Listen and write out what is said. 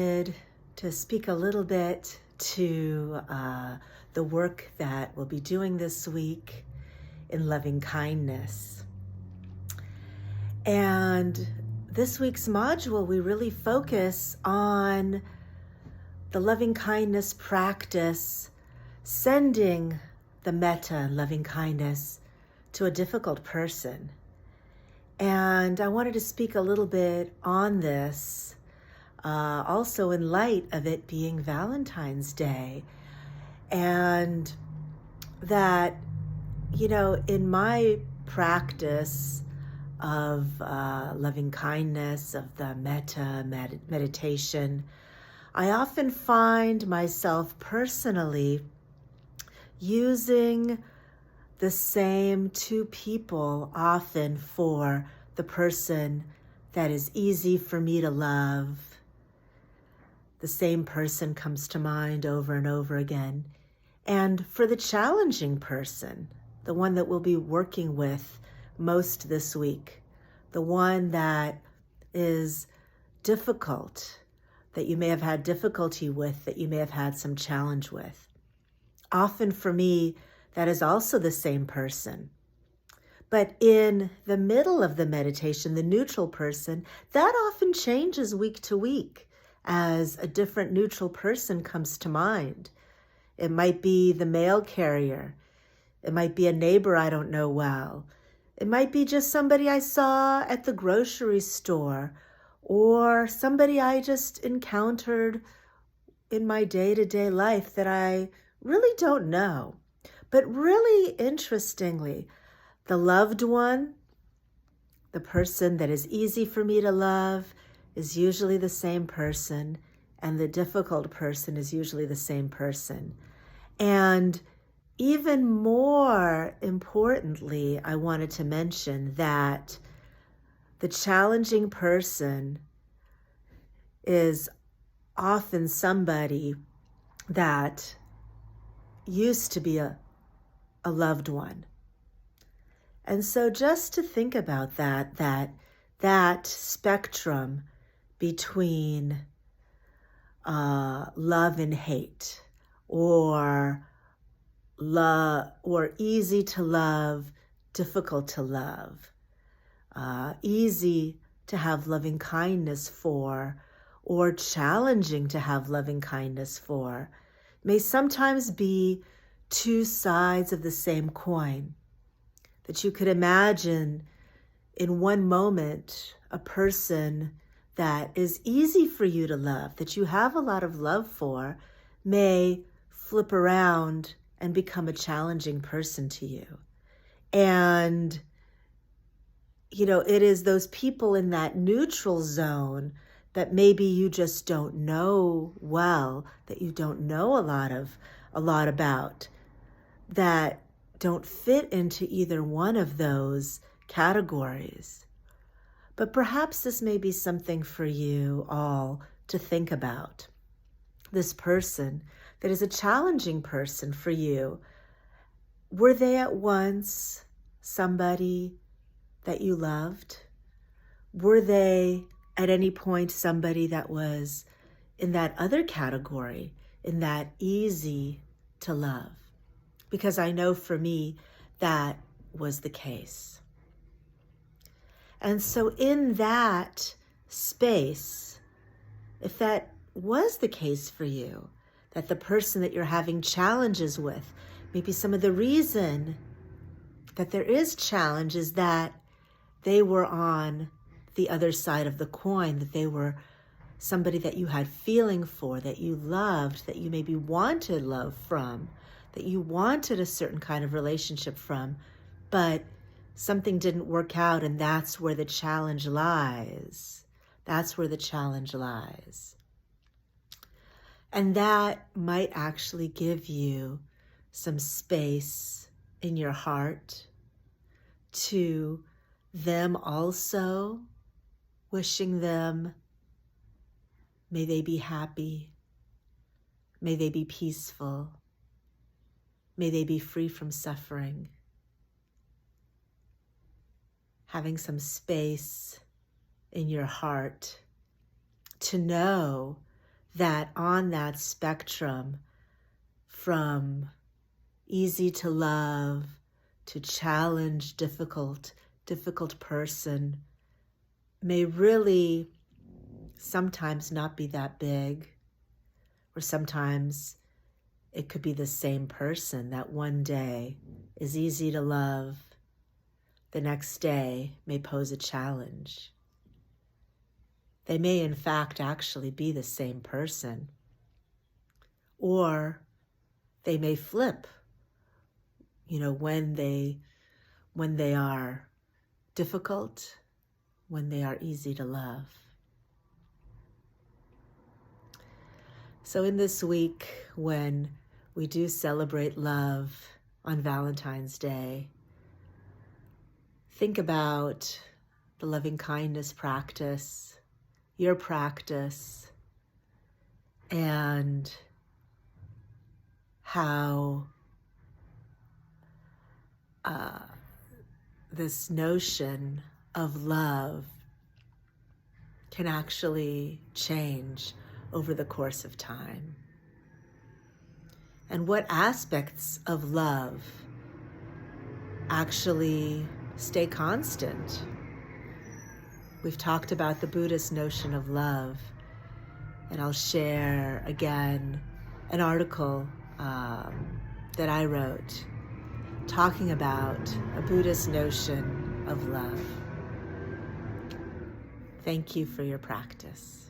To speak a little bit to the work that we'll be doing this week in loving kindness. And this week's module, we really focus on the loving kindness practice, sending the metta loving kindness to a difficult person. And I wanted to speak a little bit on this, also in light of it being Valentine's Day. And that, in my practice of loving kindness, of the metta meditation, I often find myself personally using the same two people often for the person that is easy for me to love. The same person comes to mind over and over again. And for the challenging person, the one that we'll be working with most this week, the one that is difficult, that you may have had difficulty with, that you may have had some challenge with. Often for me, that is also the same person. But in the middle of the meditation, the neutral person, that often changes week to week as a different neutral person comes to mind. It might be the mail carrier. It might be a neighbor I don't know well. It might be just somebody I saw at the grocery store, or somebody I just encountered in my day-to-day life that I really don't know. But really interestingly, the loved one, the person that is easy for me to love, is usually the same person, and the difficult person is usually the same person. And even more importantly, I wanted to mention that the challenging person is often somebody that used to be a loved one. And so just to think about that spectrum between love and hate, or easy to love, difficult to love, easy to have loving kindness for, or challenging to have loving kindness for, may sometimes be two sides of the same coin. That you could imagine in one moment a person that is easy for you to love, that you have a lot of love for, may flip around and become a challenging person to you. And, it is those people in that neutral zone that maybe you just don't know well, that you don't know a lot about, that don't fit into either one of those categories. But perhaps this may be something for you all to think about. This person that is a challenging person for you, were they at once somebody that you loved? Were they at any point somebody that was in that other category, in that easy to love? Because I know for me, that was the case. And so in that space, if that was the case for you, that the person that you're having challenges with, maybe some of the reason that there is challenge is that they were on the other side of the coin, that they were somebody that you had feeling for, that you loved, that you maybe wanted love from, that you wanted a certain kind of relationship from, but something didn't work out, and that's where the challenge lies. That's where the challenge lies. And that might actually give you some space in your heart to them also, wishing them, may they be happy, may they be peaceful, may they be free from suffering. Having some space in your heart to know that on that spectrum from easy to love to challenge, difficult person may really sometimes not be that big, or sometimes it could be the same person that one day is easy to love, the next day may pose a challenge. They may in fact actually be the same person, or they may flip, when they are difficult, when they are easy to love. So in this week, when we do celebrate love on Valentine's Day, think about the loving kindness practice, your practice, and how this notion of love can actually change over the course of time. And what aspects of love actually stay constant. We've talked about the Buddhist notion of love, and I'll share again an article that I wrote talking about a Buddhist notion of love. Thank you for your practice.